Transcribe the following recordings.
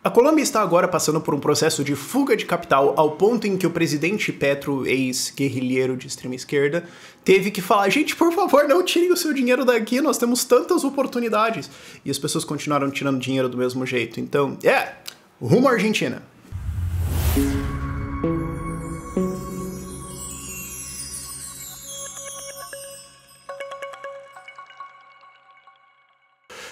A Colômbia está agora passando por um processo de fuga de capital ao ponto em que o presidente Petro, ex-guerrilheiro de extrema esquerda, teve que falar: gente, por favor, não tirem o seu dinheiro daqui, nós temos tantas oportunidades. E as pessoas continuaram tirando dinheiro do mesmo jeito. Então, rumo à Argentina.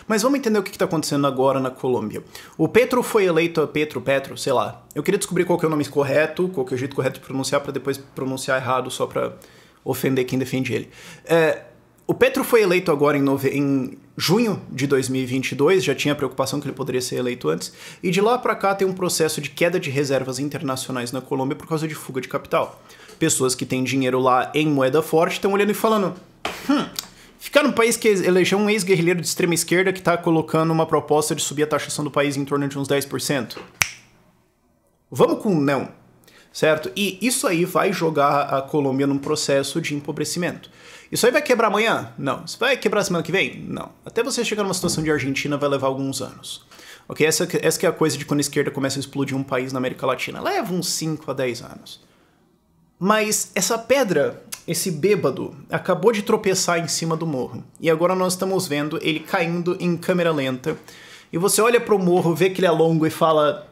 Mas vamos entender o que está acontecendo agora na Colômbia. O Petro foi eleito, Petro, sei lá. Eu queria descobrir qual que é o nome correto, qual que é o jeito correto de pronunciar, para depois pronunciar errado, só para ofender quem defende ele. O Petro foi eleito agora em junho de 2022, já tinha a preocupação que ele poderia ser eleito antes, e de lá para cá tem um processo de queda de reservas internacionais na Colômbia por causa de fuga de capital. Pessoas que têm dinheiro lá em moeda forte estão olhando e falando: ficar num país que elegeu um ex-guerrilheiro de extrema esquerda que está colocando uma proposta de subir a taxação do país em torno de uns 10%. Vamos com um não, certo? E isso aí vai jogar a Colômbia num processo de empobrecimento. Isso aí vai quebrar amanhã? Não. Isso vai quebrar semana que vem? Não. Até você chegar numa situação de Argentina vai levar alguns anos. Ok? Essa que é a coisa de quando a esquerda começa a explodir um país na América Latina. Leva uns 5 a 10 anos. Mas essa pedra, esse bêbado, acabou de tropeçar em cima do morro. E agora nós estamos vendo ele caindo em câmera lenta. E você olha pro morro, vê que ele é longo e fala: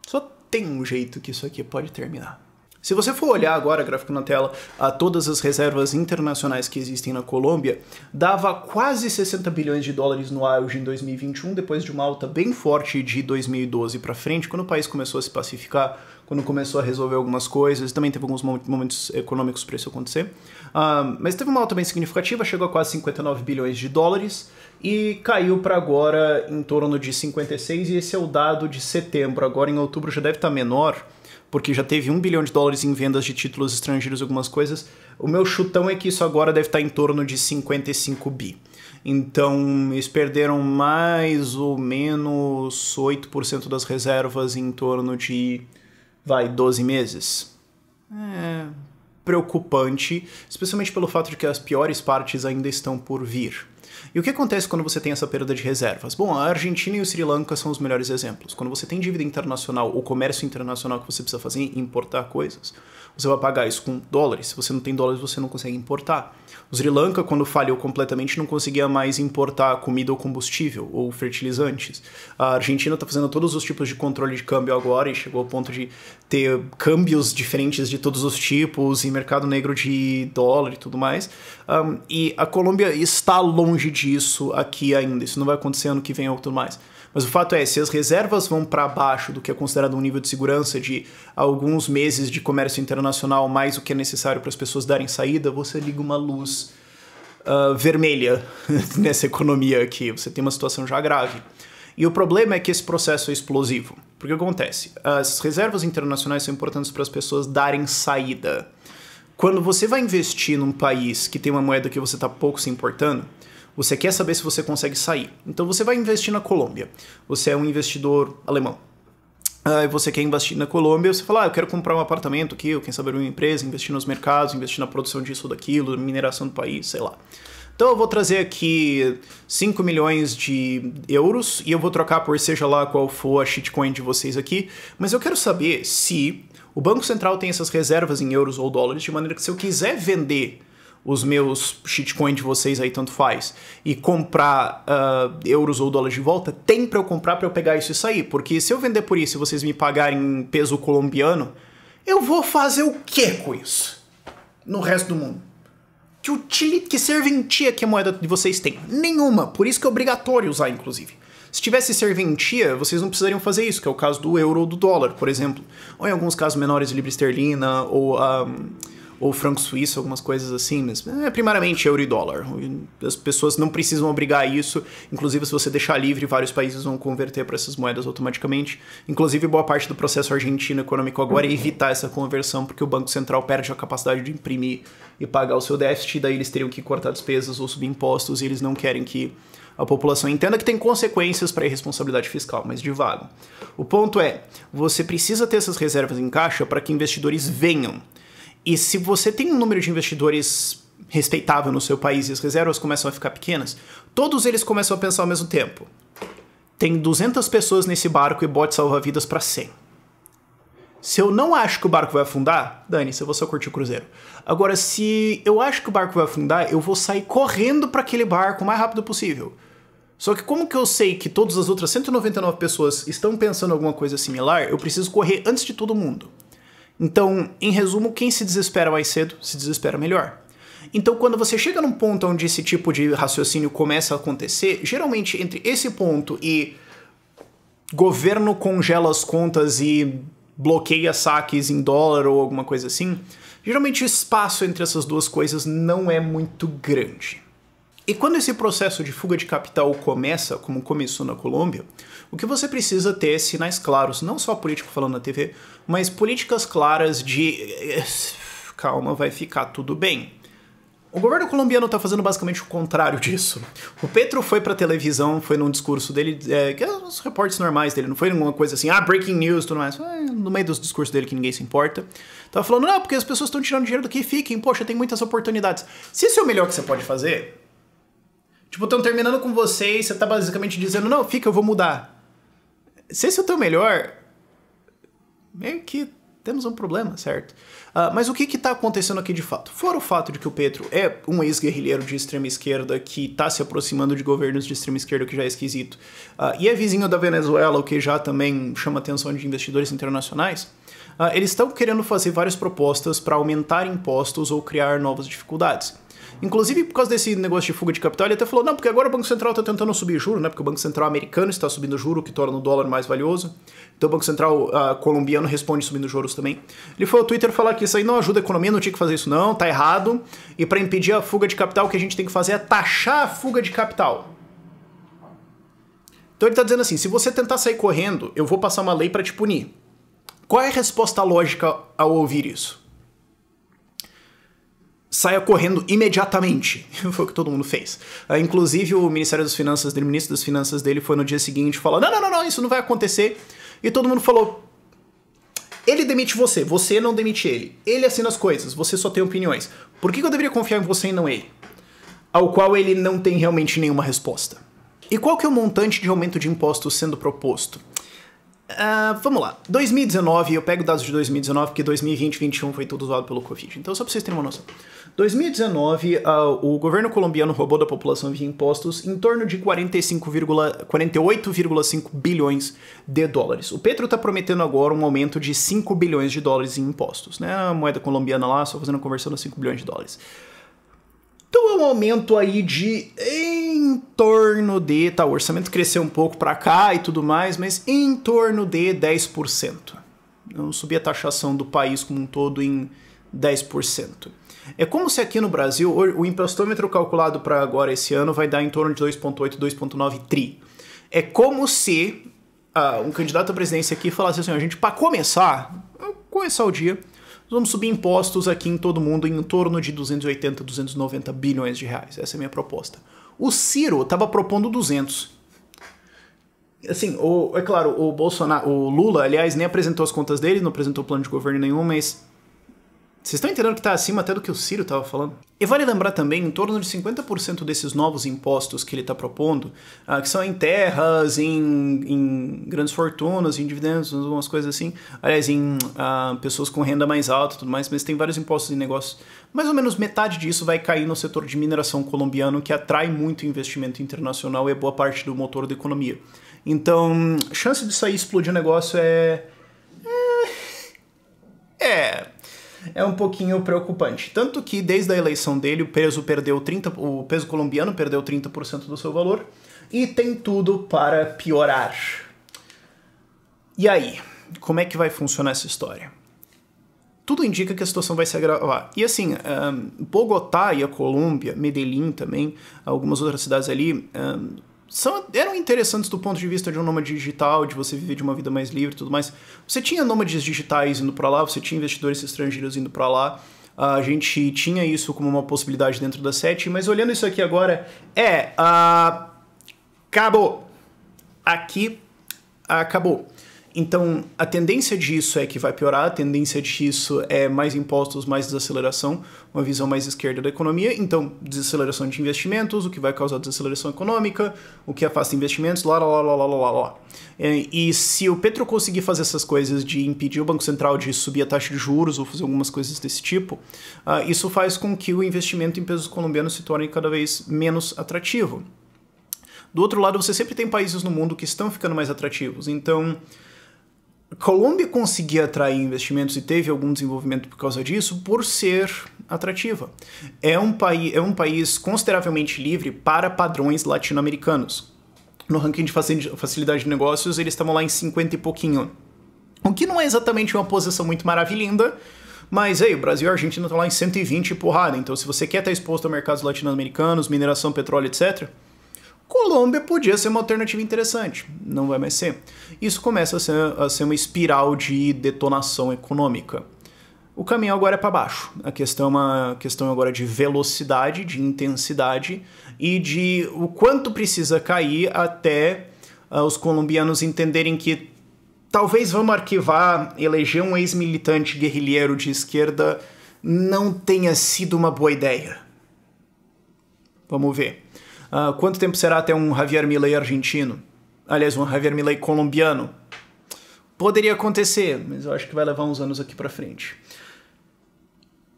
só tem um jeito que isso aqui pode terminar. Se você for olhar agora, gráfico na tela, a todas as reservas internacionais que existem na Colômbia, dava quase 60 bilhões de dólares no auge em 2021, depois de uma alta bem forte de 2012 para frente, quando o país começou a se pacificar, quando começou a resolver algumas coisas, também teve alguns momentos econômicos para isso acontecer. Mas teve uma alta bem significativa, chegou a quase 59 bilhões de dólares e caiu para agora em torno de 56, e esse é o dado de setembro. Agora em outubro já deve estar menor, porque já teve 1 bilhão de dólares em vendas de títulos estrangeiros e algumas coisas. O meu chutão é que isso agora deve estar em torno de 55 bi. Então, eles perderam mais ou menos 8% das reservas em torno de, 12 meses. É preocupante, especialmente pelo fato de que as piores partes ainda estão por vir. E o que acontece quando você tem essa perda de reservas? Bom, a Argentina e o Sri Lanka são os melhores exemplos. Quando você tem dívida internacional ou comércio internacional que você precisa fazer, importar coisas, você vai pagar isso com dólares. Se você não tem dólares, você não consegue importar. O Sri Lanka, quando falhou completamente, não conseguia mais importar comida ou combustível ou fertilizantes. A Argentina está fazendo todos os tipos de controle de câmbio agora e chegou ao ponto de ter câmbios diferentes de todos os tipos e mercado negro de dólar e tudo mais. E a Colômbia está longe disso aqui ainda. Isso não vai acontecer ano que vem ou tudo mais. Mas o fato é, se as reservas vão para baixo do que é considerado um nível de segurança de alguns meses de comércio internacional, mais o que é necessário para as pessoas darem saída, você liga uma luz vermelha nessa economia aqui. Você tem uma situação já grave. E o problema é que esse processo é explosivo. Porque o que acontece? As reservas internacionais são importantes para as pessoas darem saída. Quando você vai investir num país que tem uma moeda que você está pouco se importando, você quer saber se você consegue sair. Então você vai investir na Colômbia. Você é um investidor alemão. Você quer investir na Colômbia, você fala: eu quero comprar um apartamento aqui, ou quem sabe uma empresa, investir nos mercados, investir na produção disso ou daquilo, mineração do país, sei lá. Então eu vou trazer aqui 5 milhões de euros e eu vou trocar por seja lá qual for a shitcoin de vocês aqui, mas eu quero saber se o Banco Central tem essas reservas em euros ou dólares, de maneira que se eu quiser vender os meus shitcoins de vocês aí, tanto faz, e comprar euros ou dólares de volta, tem para eu comprar para eu pegar isso e sair. Porque se eu vender por isso e vocês me pagarem em peso colombiano, eu vou fazer o que com isso? No resto do mundo? Que serventia que a moeda de vocês tem? Nenhuma. Por isso que é obrigatório usar, inclusive. Se tivesse serventia, vocês não precisariam fazer isso, que é o caso do euro ou do dólar, por exemplo. Ou em alguns casos menores, libra esterlina, ou franco suíço, algumas coisas assim, mas primariamente euro e dólar. As pessoas não precisam obrigar a isso, inclusive se você deixar livre, vários países vão converter para essas moedas automaticamente. Inclusive, boa parte do processo argentino econômico agora é evitar essa conversão, porque o Banco Central perde a capacidade de imprimir e pagar o seu déficit, daí eles teriam que cortar despesas ou subir impostos, e eles não querem que a população entenda que tem consequências para a irresponsabilidade fiscal, mas devagar. O ponto é, você precisa ter essas reservas em caixa para que investidores venham. E se você tem um número de investidores respeitável no seu país e as reservas começam a ficar pequenas, todos eles começam a pensar ao mesmo tempo: tem 200 pessoas nesse barco e bote salva-vidas para 100. Se eu não acho que o barco vai afundar, dane-se, eu vou só curtir o cruzeiro. Agora, se eu acho que o barco vai afundar, eu vou sair correndo para aquele barco o mais rápido possível. Só que como que eu sei que todas as outras 199 pessoas estão pensando em alguma coisa similar, eu preciso correr antes de todo mundo. Então, em resumo, quem se desespera mais cedo, se desespera melhor. Então, quando você chega num ponto onde esse tipo de raciocínio começa a acontecer, geralmente entre esse ponto e governo congela as contas e bloqueia saques em dólar ou alguma coisa assim, geralmente o espaço entre essas duas coisas não é muito grande. E quando esse processo de fuga de capital começa, como começou na Colômbia, o que você precisa ter é sinais claros, não só político falando na TV, mas políticas claras de calma, vai ficar tudo bem. O governo colombiano está fazendo basicamente o contrário disso. O Petro foi pra televisão, foi num discurso dele, que é os reportes normais dele, não foi alguma coisa assim, breaking news, tudo mais. No meio dos discursos dele que ninguém se importa. Tava falando, não, porque as pessoas estão tirando dinheiro daqui, fiquem, poxa, tem muitas oportunidades. Se esse é o melhor que você pode fazer, tipo, estão terminando com você e você tá basicamente dizendo, não, fica, eu vou mudar. Se esse é o teu melhor, meio que temos um problema, certo? Mas o que está acontecendo aqui de fato? Fora o fato de que o Petro é um ex-guerrilheiro de extrema esquerda que está se aproximando de governos de extrema esquerda, o que já é esquisito, e é vizinho da Venezuela, o que já também chama a atenção de investidores internacionais, eles estão querendo fazer várias propostas para aumentar impostos ou criar novas dificuldades. Inclusive, por causa desse negócio de fuga de capital, ele até falou, não, porque agora o Banco Central está tentando subir juro, né? Porque o Banco Central americano está subindo juro, o que torna o dólar mais valioso. Então o Banco Central colombiano responde subindo juros também. Ele foi ao Twitter falar que isso aí não ajuda a economia, não tinha que fazer isso não, tá errado. E para impedir a fuga de capital, o que a gente tem que fazer é taxar a fuga de capital. Então ele tá dizendo assim, se você tentar sair correndo, eu vou passar uma lei para te punir. Qual é a resposta lógica ao ouvir isso? Saia correndo imediatamente. Foi o que todo mundo fez. Inclusive o Ministério das Finanças dele, o ministro das Finanças dele foi no dia seguinte falar, não, isso não vai acontecer. E todo mundo falou, ele demite você, você não demite ele. Ele assina as coisas, você só tem opiniões. Por que eu deveria confiar em você e não ele? Ao qual ele não tem realmente nenhuma resposta. E qual que é o montante de aumento de impostos sendo proposto? Vamos lá. 2019, eu pego dados de 2019, porque 2020 e 2021 foi tudo zoado pelo Covid. Então, só pra vocês terem uma noção. 2019, o governo colombiano roubou da população via impostos em torno de 48,5 bilhões de dólares. O Petro tá prometendo agora um aumento de 5 bilhões de dólares em impostos, né? A moeda colombiana lá, só fazendo a conversão a 5 bilhões de dólares. Então é um aumento aí de em torno de... Tá, o orçamento cresceu um pouco para cá e tudo mais, mas em torno de 10%. Eu subi a taxação do país como um todo em 10%. É como se aqui no Brasil o impostômetro calculado para agora esse ano vai dar em torno de 2,8, 2,9 tri. É como se um candidato à presidência aqui falasse assim, a gente, para começar o dia... Vamos subir impostos aqui em todo mundo em torno de 280, 290 bilhões de reais. Essa é a minha proposta. O Ciro estava propondo 200. Assim, é claro, o Lula, aliás, nem apresentou as contas dele, não apresentou plano de governo nenhum, mas... Vocês estão entendendo que está acima até do que o Ciro estava falando? E vale lembrar também, em torno de 50% desses novos impostos que ele está propondo, que são em terras, em grandes fortunas, em dividendos, algumas coisas assim, aliás, em pessoas com renda mais alta e tudo mais, mas tem vários impostos em negócios. Mais ou menos metade disso vai cair no setor de mineração colombiano, que atrai muito investimento internacional e é boa parte do motor da economia. Então, a chance de sair explodir o negócio é um pouquinho preocupante. Tanto que, desde a eleição dele, o peso colombiano perdeu 30% do seu valor e tem tudo para piorar. E aí? Como é que vai funcionar essa história? Tudo indica que a situação vai se agravar. E assim, Bogotá e a Colômbia, Medellín também, algumas outras cidades ali... eram interessantes do ponto de vista de um nômade digital, de você viver de uma vida mais livre e tudo mais. Você tinha nômades digitais indo para lá, você tinha investidores estrangeiros indo para lá, a gente tinha isso como uma possibilidade dentro da SET, mas olhando isso aqui agora, acabou. Aqui, acabou. Então, a tendência disso é que vai piorar, a tendência disso é mais impostos, mais desaceleração, uma visão mais esquerda da economia. Então, desaceleração de investimentos, o que vai causar desaceleração econômica, o que afasta investimentos, lá, lá, lá, lá, lá, lá. E se o Petro conseguir fazer essas coisas de impedir o Banco Central de subir a taxa de juros ou fazer algumas coisas desse tipo, isso faz com que o investimento em pesos colombianos se torne cada vez menos atrativo. Do outro lado, você sempre tem países no mundo que estão ficando mais atrativos. Então, Colômbia conseguia atrair investimentos e teve algum desenvolvimento por causa disso, por ser atrativa. É um país consideravelmente livre para padrões latino-americanos. No ranking de facilidade de negócios, eles estavam lá em 50 e pouquinho. O que não é exatamente uma posição muito maravilhosa, mas aí, o Brasil e a Argentina estão lá em 120 e porrada. Então, se você quer estar exposto a mercados latino-americanos, mineração, petróleo, etc., Colômbia podia ser uma alternativa interessante, não vai mais ser. Isso começa a ser uma espiral de detonação econômica. O caminho agora é para baixo. A questão é uma questão agora de velocidade, de intensidade e de o quanto precisa cair até os colombianos entenderem que talvez vamos arquivar, eleger um ex-militante guerrilheiro de esquerda não tenha sido uma boa ideia. Vamos ver. Quanto tempo será até um Javier Milei argentino? Aliás, um Javier Milei colombiano? Poderia acontecer, mas eu acho que vai levar uns anos aqui para frente.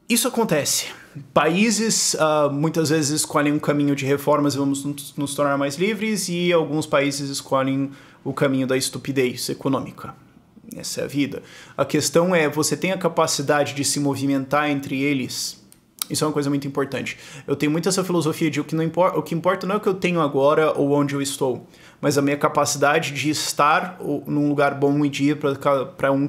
Isso acontece. Países muitas vezes escolhem um caminho de reformas e vamos nos tornar mais livres, e alguns países escolhem o caminho da estupidez econômica. Essa é a vida. A questão é, você tem a capacidade de se movimentar entre eles? Isso é uma coisa muito importante. Eu tenho muito essa filosofia de o que importa não é o que eu tenho agora ou onde eu estou, mas a minha capacidade de estar num lugar bom e de ir para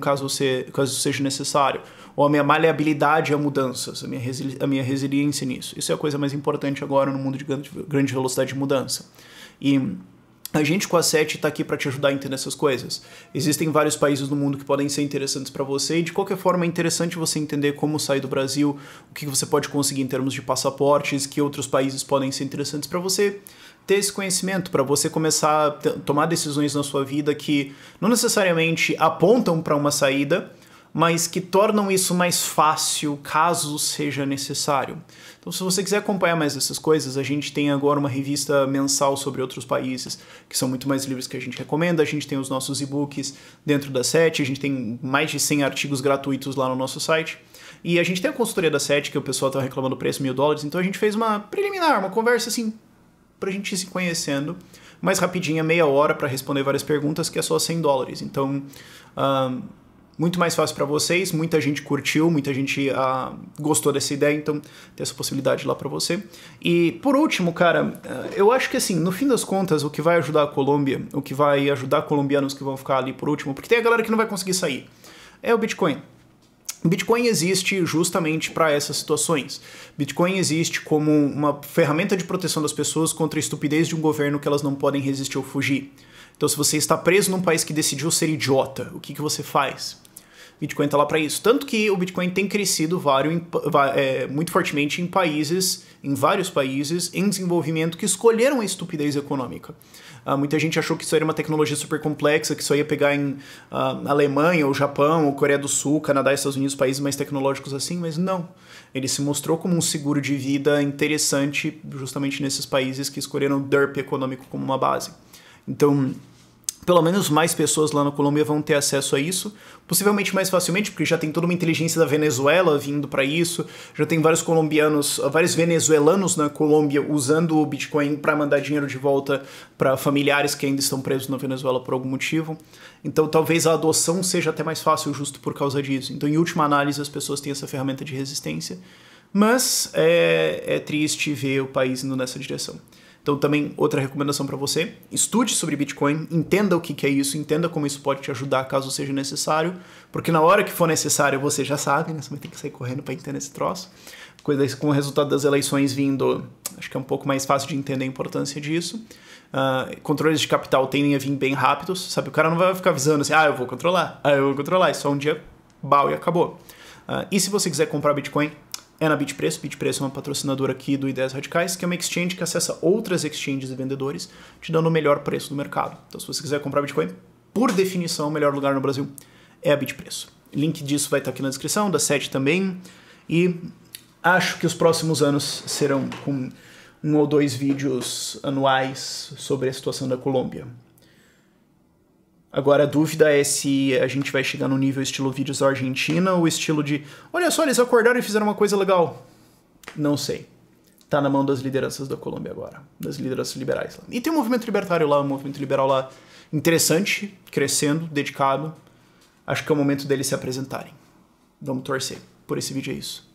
caso seja necessário. Ou a minha maleabilidade a mudanças, a minha resiliência nisso. Isso é a coisa mais importante agora no mundo de grande velocidade de mudança. E a gente com a SET está aqui para te ajudar a entender essas coisas. Existem vários países no mundo que podem ser interessantes para você, e de qualquer forma é interessante você entender como sair do Brasil, o que você pode conseguir em termos de passaportes, que outros países podem ser interessantes para você ter esse conhecimento, para você começar a tomar decisões na sua vida que não necessariamente apontam para uma saída, mas que tornam isso mais fácil caso seja necessário. Então, se você quiser acompanhar mais essas coisas, a gente tem agora uma revista mensal sobre outros países que são muito mais livres que a gente recomenda. A gente tem os nossos e-books dentro da SET, a gente tem mais de 100 artigos gratuitos lá no nosso site. E a gente tem a consultoria da SET, que o pessoal tá reclamando do preço $1.000, então a gente fez uma preliminar, uma conversa assim, pra gente ir se conhecendo, mais rapidinha, meia hora para responder várias perguntas, que é só $100. Então, muito mais fácil para vocês, muita gente curtiu, muita gente gostou dessa ideia, então tem essa possibilidade lá para você. E por último, cara, eu acho que assim, no fim das contas, o que vai ajudar a Colômbia, o que vai ajudar colombianos que vão ficar ali por último, porque tem a galera que não vai conseguir sair, é o Bitcoin. Bitcoin existe justamente para essas situações. Bitcoin existe como uma ferramenta de proteção das pessoas contra a estupidez de um governo que elas não podem resistir ou fugir. Então, se você está preso num país que decidiu ser idiota, o que você faz? Bitcoin está lá para isso. Tanto que o Bitcoin tem crescido muito fortemente em vários países em desenvolvimento que escolheram a estupidez econômica. Muita gente achou que isso era uma tecnologia super complexa, que só ia pegar em Alemanha, ou Japão, ou Coreia do Sul, Canadá, Estados Unidos, países mais tecnológicos assim, mas não. Ele se mostrou como um seguro de vida interessante justamente nesses países que escolheram o DERP econômico como uma base. Então, pelo menos mais pessoas lá na Colômbia vão ter acesso a isso, possivelmente mais facilmente, porque já tem toda uma inteligência da Venezuela vindo para isso, já tem vários venezuelanos na Colômbia usando o Bitcoin para mandar dinheiro de volta para familiares que ainda estão presos na Venezuela por algum motivo. Então talvez a adoção seja até mais fácil justo por causa disso. Então, em última análise, as pessoas têm essa ferramenta de resistência, mas é triste ver o país indo nessa direção. Então também outra recomendação para você, estude sobre Bitcoin, entenda o que é isso, entenda como isso pode te ajudar caso seja necessário, porque na hora que for necessário você já sabe, né? Você vai ter que sair correndo para entender esse troço. Com o resultado das eleições vindo, acho que é um pouco mais fácil de entender a importância disso. Controles de capital tendem a vir bem rápidos, sabe? O cara não vai ficar avisando assim, eu vou controlar, é só um dia, bau, e acabou. E se você quiser comprar Bitcoin, é na Bitpreço. Bitpreço é uma patrocinadora aqui do Ideias Radicais, que é uma exchange que acessa outras exchanges e vendedores, te dando o melhor preço do mercado. Então, se você quiser comprar Bitcoin, por definição, o melhor lugar no Brasil é a Bitpreço. Link disso vai estar aqui na descrição, da sede também. E acho que os próximos anos serão com 1 ou 2 vídeos anuais sobre a situação da Colômbia. Agora a dúvida é se a gente vai chegar no nível estilo vídeos da Argentina ou estilo de olha só, eles acordaram e fizeram uma coisa legal. Não sei. Tá na mão das lideranças da Colômbia agora, das lideranças liberais lá. E tem um movimento libertário lá, um movimento liberal lá interessante, crescendo, dedicado. Acho que é o momento deles se apresentarem. Vamos torcer. Por esse vídeo é isso.